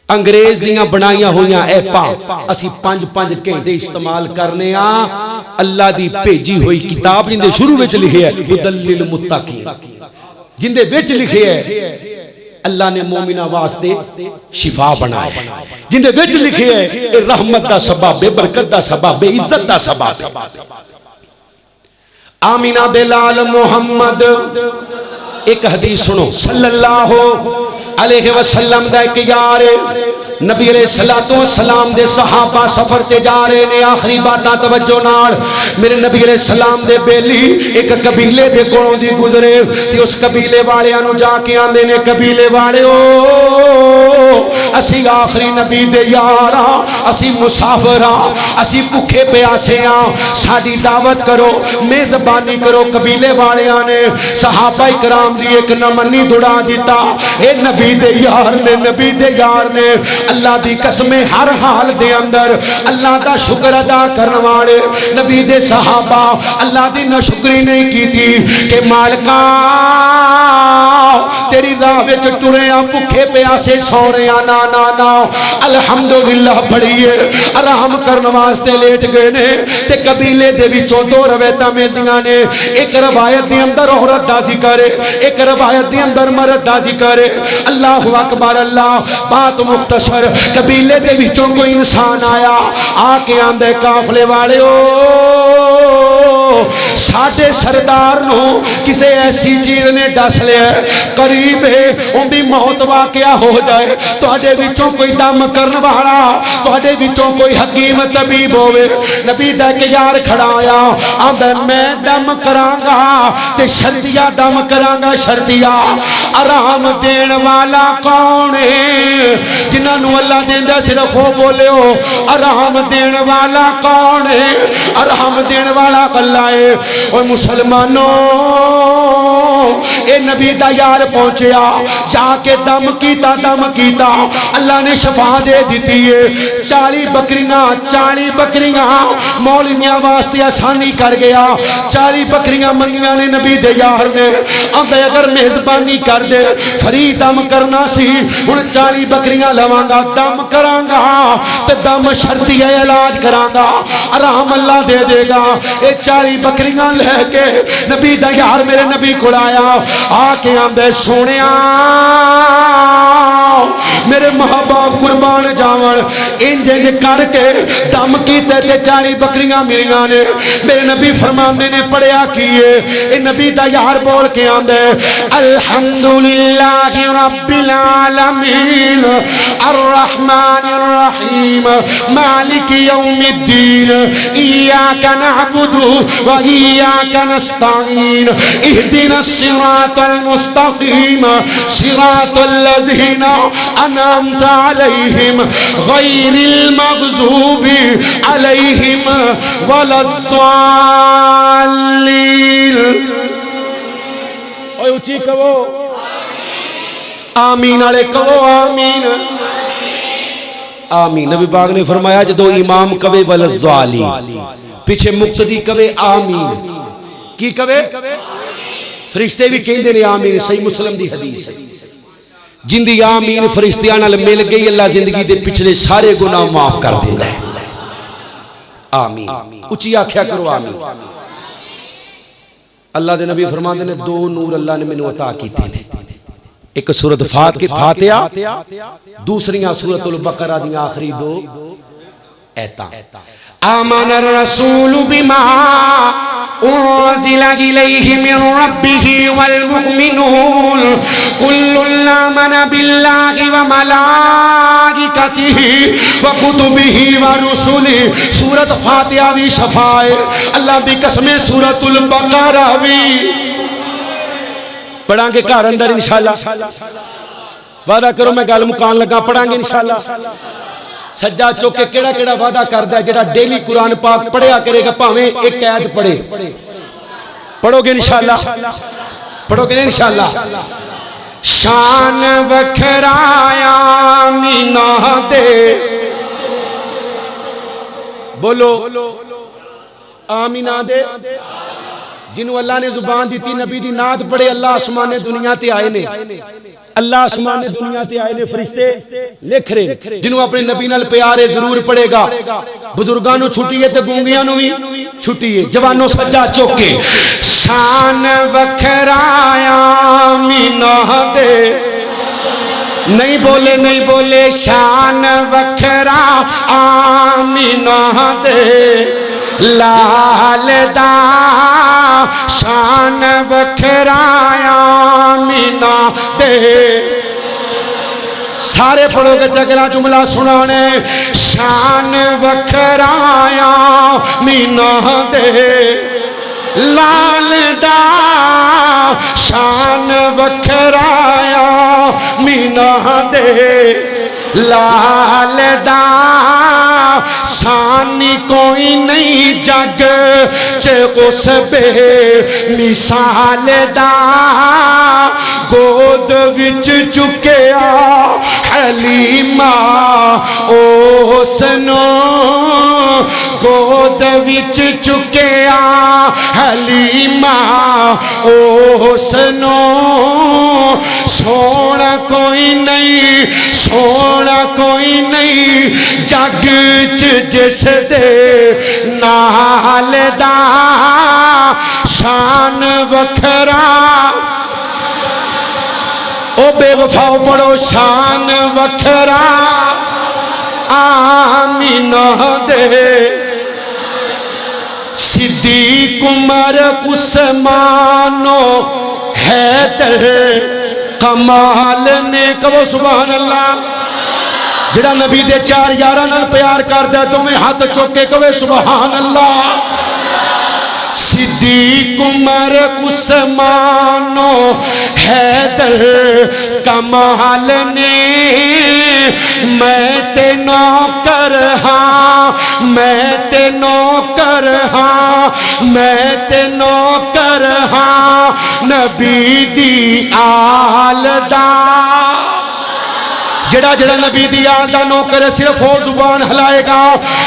انگریز دیاں بنائیاں ہویاں ایپاں اسی 5 گھنٹے استعمال کرنے اللہ دی بھیجی ہوئی کتاب جن دے شروع وچ لکھے ہے ہدی للمتقین جن دے وچ لکھے ہے اللہ نے مومنہ واسطے شفا بنایا جن دے وچ لکھے ہے رحمت دا سبب برکت دا سبب عزت دا سبب آمینہ بلال محمد ایک حدیث سنو صلی اللہ علیہ وسلم دا ایک یار نبی علیہ السلام دے صحابہ سفر تے جا رہے نے آخری باتاں توجہ نال میرے نبی علیہ السلام دے بیلی ایک قبیلے دے کولوں دی گزرے تے اس قبیلے والیاں نو جا کے آندے نے قبیلے والےو اسی آخری نبی دے یارا اسی مسافرا اسی بھوکے پیاسے ہاں ساڈی دعوت کرو میزبانی کرو قبیلے والیاں نے صحابہ کرام دی ایک نمنی دڑا دیتا اے نبی دے یار نے اللہ دی قسم ہر حال دے اندر اللہ دا شکر ادا کرنے والے نبی دے صحابہ اللہ دی نہ شکری نہیں کی تھی کہ مالکا تیری راہ وچ ٹریاں بھوکے پیاسے سونے نا نا نا الحمدللہ پڑھیے آرام کرنے واسطے لیٹ گئے نے تے قبیلے دے وچوں 2 روایتاں ملدیاں نے ایک روایت دے اندر عورت دا ذکر ہے ایک روایت دے اندر مرد دا ذکر ہے اللہ اکبر اللہ بات مختصر قبیلے دے وچوں کوئی انسان آیا آ کے آندے قافلے والے ساڈے سردار نو کسے ایسی چیز نے دس لیا قریب ہے ان دی موت واقعہ ہو جائے تواڈے وچوں کوئی دم کرن والا تواڈے وچوں کوئی حکیم طبیب ہوے نبی دا کہ یار کھڑا آیا آندا میں دم کراں گا تے شرطیہ دم کراں گا شرطیہ آرام دین والا کون ہے جنہاں نو اللہ دیندا صرف وہ بولے ہو آرام دین والا کون ہے آرام دین والا اللہ ہے اور مسلمانوں اے نبی دا یار پہنچیا جا کے دم کیتا اللہ نے شفا دے دیتی ہے 40 بکریاں مولویاں واسطے آسانی کر گیا 40 بکریاں منگیاں نے نبی دے یار نے آندے اگر میزبانی کر دے فری دم کرنا سی ہن 40 بکریاں لواں گا دم کراں گا تے دم شرطی علاج کراں گا آرام اللہ دے دے گا اے 40 بکریاں لے کے نبی دا یار میرے نبی کو آیا آ کے آندے سونیا میرے ماں باپ قربان جاون انج کر کے دم کیتے تے 40 بکریاں ملیاں نے میرے نبی فرماندے نے پڑھیا کیے اے نبی دا یار بول کے آندے الحمدللہ رب العالمین الرحمن الرحیم مالک یوم الدین ایاک نعبد و ایاک نستعین اهدنا الصراط المستقیم صراط الذین انعمت علیہم غیر المغضوب علیہم ولا الضالین اوہ اچھی کہو آمین علیہ کہو آمین آمین نبی پاک نے فرمایا جدو امام کہے ولا الضالین پیچھے مقتدی کہے آمین کی کہے فرشتے بھی کہیں دے آمین صحیح مسلم دی حدیث ہے جندی آمین فرشتیاں نال مل گئی اللہ زندگی دے پچھلے سارے گناہ معاف کر دیندا ہے آمین اچھی آکھیا کرو آمین اللہ دے نبی فرماندے نے دو نور اللہ نے مینوں عطا کیتے نے ایک سورۃ فاتحہ دوسریاں سورۃ البقرہ دی آخری دو ایتاں آمن الرسول بما انزل الیہ من ربہ والمؤمنون کل آمن باللہ وملائکتہ وکتبہ ورسلہ سورۃ فاتحہ بھی شفا ہے اللہ دی قسم سورۃ البقرہ بھی پڑھاں گے گھر اندر انشاءاللہ وعدہ کرو میں گل مکان لگا پڑھاں گے انشاءاللہ سجا چوکے کیڑا کیڑا وعدہ کردہ ہے جڑا ڈیلی قرآن پاک پڑھیا کرے گا پاویں ایک قید پڑھے پڑھو گے انشاءاللہ پڑھو گے انشاءاللہ شان وکھرایا مینا دے بولو آمینہ دے جنہوں اللہ نے زبان دیتی نبی دی نعت پڑھے اللہ آسمان دنیا تے آئے نے اللہ آسمان دنیا تے آئے نے فرشتے لکھ رہے جنہوں اپنے نبی نال پیارے ضرور پڑھے گا بزرگانوں چھٹی ہے تے گونگیاں بھی چھٹی ہے جوانوں سجا چوکے شان وکھرایا مینا دے نہیں بولے شان وکھرا آمینہ دے لال دا شان وکھرا آمینہ دے سارے پڑھو گے اگلا جملہ سنانے شان وکھرا آمینہ دے لال دا شان وکھرا آمینہ دے لال دا شانی کوئی نہیں جگ چے اس بے مثال دا گود وچ چکیا حلیمہ اوسنو گود وچ چکیا حلیمہ اوسنو سونا کوئی نہیں جگ جس دے نال دا شان وکھرا او بے وفاؤ پڑھو شان وکھرا آمینہ دے صدیق عمر عثمانو حیدر کمال نے کہو سبحان اللہ جڑا نبی دے چار یاراں نال پیار کردا تو میں ہاتھ چوک کے کہو سبحان اللہ صدیق عمر عثمانو حیدر کمال نے میں تے نوکر ہاں میں تے نوکر ہاں نبی دی آل دا جڑا نبی دی آل دا نوکر صرف وہ زبان ہلائے گا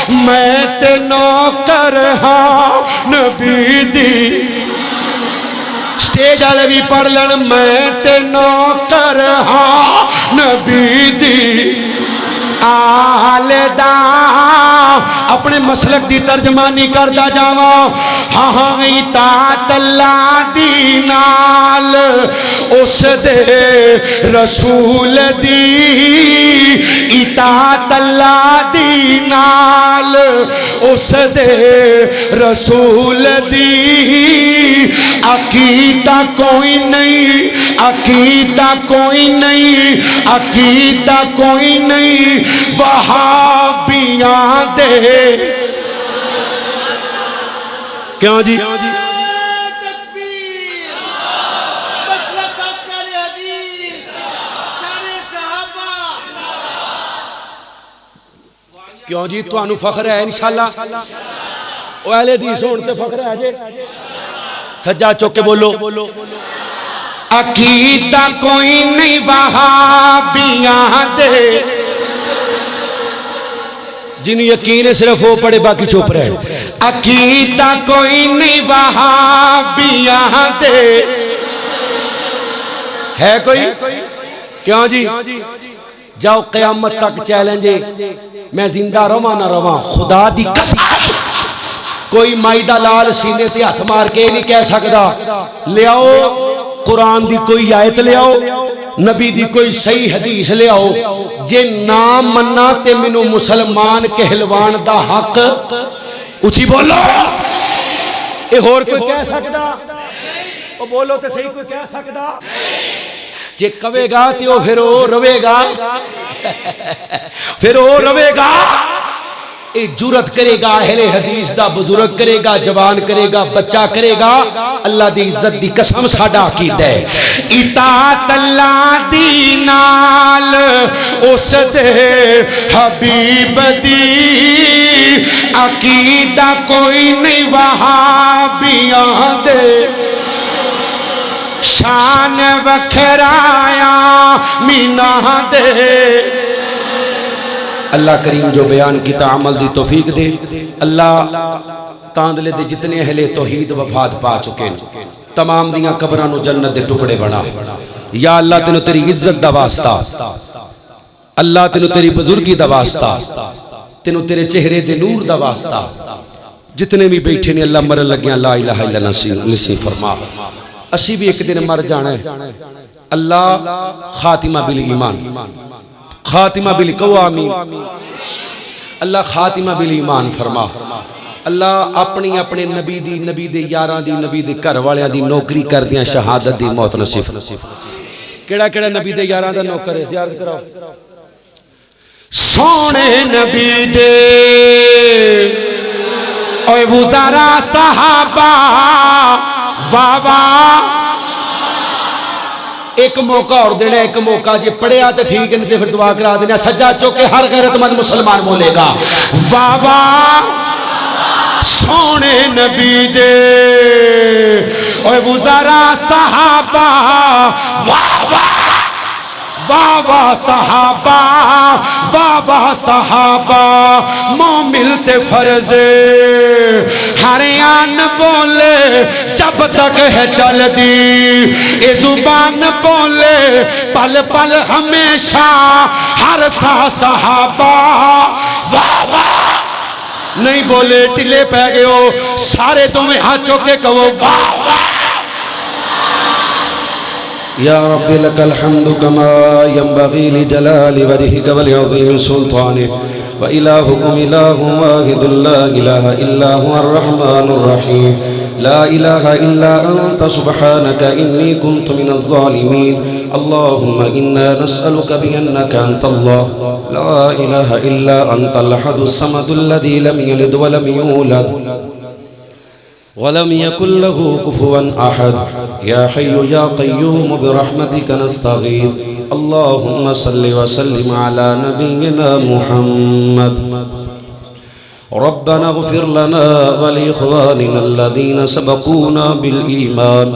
میں تے نوکر ہاں نبی دی سٹیج آلے بھی پڑھ لن میں تے نوکر ہاں نبی دی آل دا اپنے مسلک دی ترجمانی کرتا جاواں ہاں اطاعت اللہ دی نال اس دے رسول دی اطاعت اللہ دی نال اس دے رسول دی عقیدہ کوئی نہیں وہابیاں دے کیوں جی کیوں جی تو انو فخر ہے انشاءاللہ او اہل حدیث ہون تے فخر ہے جے سجا چوک کے بولو عقیدہ کوئی نہیں وہابیاں دے جن یقین صرف وہ پڑے باقی چوپ رہے عقیدہ کوئی نہیں وہابیاں دے ہے کوئی کیوں جی؟ جاؤ قیامت تک چیلنج میں زندہ رواں نہ رواں خدا دی قسم کوئی مائی دا لال سینے سے ہاتھ مار کے نہیں کہہ سکدا لے آؤ قرآن دی کوئی آیت لے آؤ نبی دی کوئی صحیح حدیث لے آؤ جے نام مننا تے منو مسلمان کہلوان دا حق اچھی بولو اے اور کوئی کہہ سکدا او بولو تے صحیح کوئی کہہ سکدا جے کہے گا تے او پھر او روے گا پھر او روے گا اے جرت کرے گا اہل حدیث دا بزرگ کرے گا جوان کرے گا بچہ کرے گا اللہ دی عزت دی قسم ساڈا عقیدہ ہے اطاعت اللہ دی نال اس دے حبیب دی عقیدہ کوئی نہیں وہابیاں دے شان وکھرایا مینا دے اللہ کریم جو بیان کی تعمل دی توفیق دے اللہ تاندلے دے جتنے اہل توحید وفات پا چکے تمام دیاں قبرانو جنت دے ٹکڑے بنا یا اللہ تینو تیری عزت دا واسطہ اللہ تینو تیری بزرگی دا واسطہ تینو تیرے چہرے دے نور دا واسطہ جتنے بھی بیٹھے نے اللہ مرن لگیاں لا الہ الا نصیب فرما اسی بھی ایک دن مر جانا ہے اللہ خاتمہ بالایمان خاتمہ بالقوامین اللہ خاتمہ بالایمان فرما اللہ اپنی اپنے نبی دے یاراں دی نبی دے گھر والیاں دی نوکری کر دیاں شہادت دی موت نصیب کیڑا کیڑا نبی دے یاراں دا نوکر ہے زیارت کراؤ سونے نبی دے اوے وزارا صحابہ بابا ایک موقع اور دینا ایک موقع جی پڑھیا تو ٹھیک ہے نہیں پھر دعا کرا دینا سجا چوکے ہر غیرت مند مسلمان بولے گا بابا سونے نبی دے اوے وزارا صحابہ بابا بابا صحابہ بابا صحابہ مومن تے فرض ہریان بولے جب تک ہے چل دی اے زبان بولے پل پل ہمیشہ ہر سا صحابہ بابا نہیں بولے ٹلے پہ گئے ہو سارے تمہیں ہاتھ چوکے کہو بابا یا رب لک الحمد کما ينبغي لجلال وجهك ولعظیم سلطانك وإلهكم إله واحد لا إله إلا هو الرحمن الرحيم لا إله إلا أنت سبحانك إني كنت من الظالمين اللهم إنا نسألك بأنك أنت الله لا إله إلا أنت الأحد الصمد الذي لم يلد ولم يولد ولم يكن له كفوا أحد يا حي يا قيوم برحمتك نستغيث اللهم صل وسلم على نبينا محمد ربنا اغفر لنا ولإخواننا الذين سبقونا بالإيمان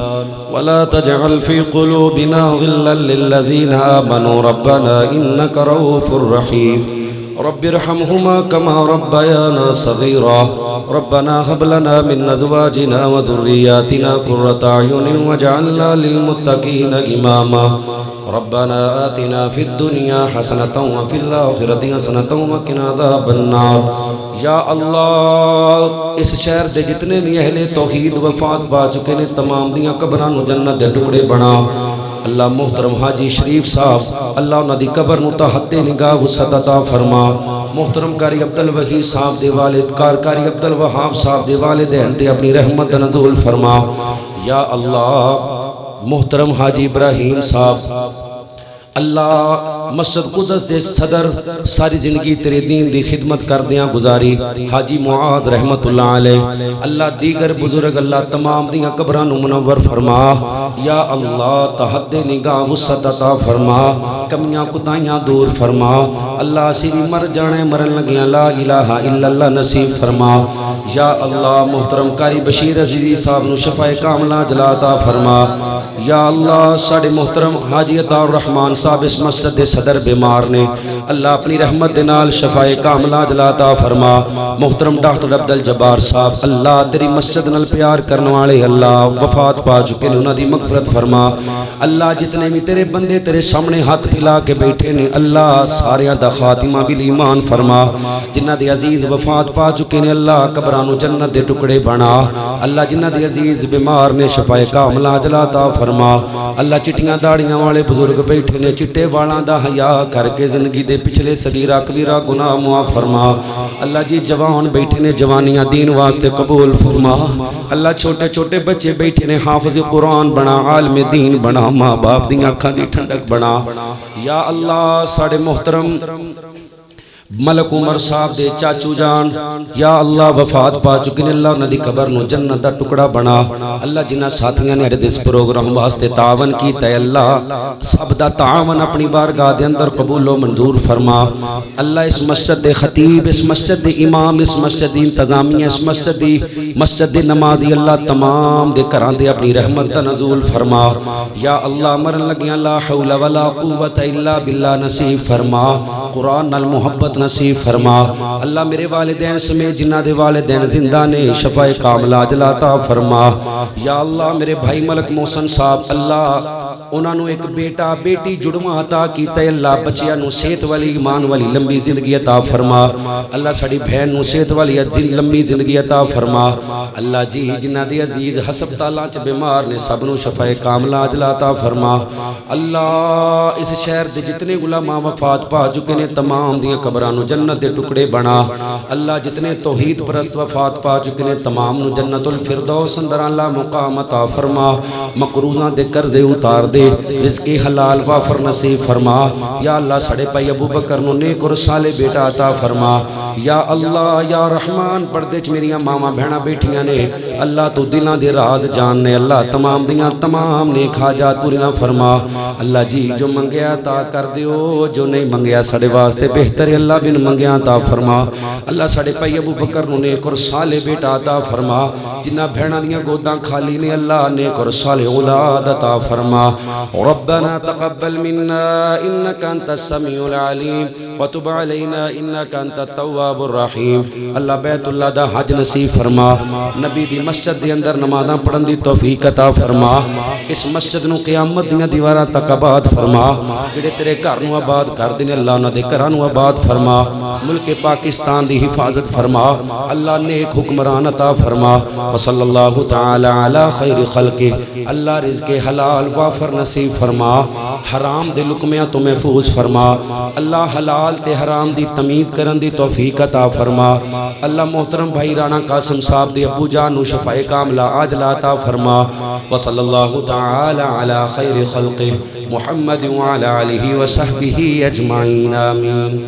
ولا تجعل في قلوبنا غلا للذين آمنوا ربنا إنك رؤوف رحيم رب ارحمهما كما ربيانا صغيرا ربنا هب لنا من أزواجنا وذرياتنا قرة أعين واجعلنا للمتقين إماما ربنا آتنا في الدنيا حسنة وفي الآخرة حسنة وقنا عذاب النار یا اللہ اس شہر دے جتنے بھی اہل توحید وفات پا چکے نے تمام دیاں قبراں نو جنت دے ٹکڑے بنا اللہ محترم حاجی شریف صاحب اللہ انہاں دی قبر نو تحت نگاہ وسعت عطا فرما محترم قاری عبدالوحید صاحب دے والد قاری عبدالوہاب صاحب دے والدین تے اپنی رحمت نزول فرما یا اللہ محترم حاجی ابراہیم صاحب اللہ مسجد قدس دے صدر ساری زندگی تیرے دین دی خدمت کر دیاں گزاری حاجی معاذ رحمت اللہ علیہ اللہ دیگر بزرگ اللہ تمام دیاں قبران منور فرما یا اللہ تحد نگاہ وسعت عطا فرما کمیاں کتائیاں دور فرما اللہ اسی بھی مر جانے مرن لگیاں لا الہ الا اللہ نصیب فرما یا اللہ محترم قاری بشیر عزیزی صاحب نو شفا کاملہ عاجلہ عطا فرما یا اللہ ساڑے محترم حاجی عطا الرحمن صاحب اس مسجد دے صدر بیمار نے اللہ اپنی رحمت دے نال شفا کاملہ عاجلہ عطا فرما محترم ڈاکٹر عبدالجبار صاحب اللہ تیری مسجد نال پیار کرنے والے اللہ وفات پا چکے نے انہاں دی مغفرت فرما اللہ جتنے بھی تیرے بندے تیرے سامنے ہاتھ پھیلا کے بیٹھے نے اللہ ساریاں دا خاتمہ بالایمان فرما جنہ دے عزیز وفات پا چکے نے اللہ قبرانو جنت دے ٹکڑے بنا اللہ جنہ دے عزیز بیمار نے شفا کاملہ عاجلہ عطا فرما اللہ چٹیاں داڑیاں والے بزرگ بیٹھے نے چٹے والاں دا حیا کر کے زندگی دے پچھلے صغیرہ کبیرہ گناہ معاف فرما اللہ جی جوان بیٹھے نے جوانیاں دین واسطے قبول فرما اللہ چھوٹے چھوٹے بچے بیٹھے نے حافظ قرآن بنا عالم دین بنا ماں باپ دیاں اکھاں دی ٹھنڈک بنا یا اللہ ساڑے محترم ملک عمر صاحب دے چاچو جان یا اللہ وفات پا چکے نے اللہ انہاں دی قبر نو جنت دا ٹکڑا بنا اللہ جنہاں ساتھیاں نے اس پروگرام واسطے تعاون کیتا ہے اللہ سب دا تعاون اپنی بارگاہ دے اندر قبول و منظور فرما اللہ اس مسجد دے خطیب اس مسجد دے امام اس مسجد دی انتظامیہ اس مسجد دے نمازی اللہ تمام دے گھراں دے اپنی رحمت دا نزول فرما یا اللہ مرن لگیاں لا حول ولا قوت الا باللہ نصیب فرما قرآن نال محبت نصیب فرما اللہ میرے والدین سمیت جنہ دے والدین زندہ نے شفا کاملہ عاجلہ عطا فرما یا اللہ میرے بھائی ملک محسن صاحب اللہ انہاں نو ایک بیٹا بیٹی جڑواں عطا کیتا ہے اللہ بچیاں نو صحت والی ایمان والی لمبی زندگی عطا فرما اللہ ساڑی بہن نو صحت والی لمبی زندگی عطا فرما اللہ جی جنہ دے عزیز ہسپتالاں چ بیمار نے سب نو شفا کاملہ عاجلہ عطا فرما اللہ اس شہر دے جتنے علماء وفات پا چکے نے تمام دیاں قبراں نو جنت دے ٹکڑے بنا اللہ جتنے توحید پرست وفات پا چکے نے تمام نو جنت الفردوس اندر اللہ مقام عطا فرما مقروضاں دے قرضے اتار دے رزق حلال وافر نصیب فرما یا اللہ سڑے پائی ابو بکر نو نیک اور صالح بیٹا عطا فرما یا اللہ یا رحمان پردے چ میریاں ماما بہنا بیٹھیاں نے اللہ تو دلاں دے راز جاننے اللہ تمام دیاں تمام نیک حاجات پوریاں فرما اللہ جی جو منگیا عطا کر دیو جو نہیں منگیا سڑے واسطے بہتر اللہ بن منگیا عطا فرما اللہ ساڑے پائی ابو بکر نو نیک اور صالح بیٹا عطا فرما جنہ بہنا دیاں گوداں کھالی نے اللہ نیک اور صالح اولاد عطا فرما ربنا تقبل منا انك انت السميع العليم وتب علينا انك انت التواب الرحيم اللہ بیت اللہ دا حج نصیب فرما نبی دی مسجد دے اندر نمازاں پڑھن دی توفیق عطا فرما اس مسجد نو قیامت دیاں دیواراں تک آباد فرما جڑے تیرے گھر نو آباد کر دے اللہ انہاں دے گھراں نو آباد فرما ملک پاکستان دی حفاظت فرما اللہ نیک حکمران عطا فرما وصلی اللہ تعالی علی خیر خلقہ اللہ رزق حلال وافر نصیب فرما حرام دے لقمیاں تو محفوظ فرما اللہ حلال تے حرام دی تمیز کرن دی توفیق عطا فرما اللہ محترم بھائی رانا قاسم صاحب دی ابو جان نو شفا کاملہ عاجلہ عطا فرما وصلی اللہ تعالی علی خیر خلقہ محمد وعلی آلہ وصحبہ اجمعین آمین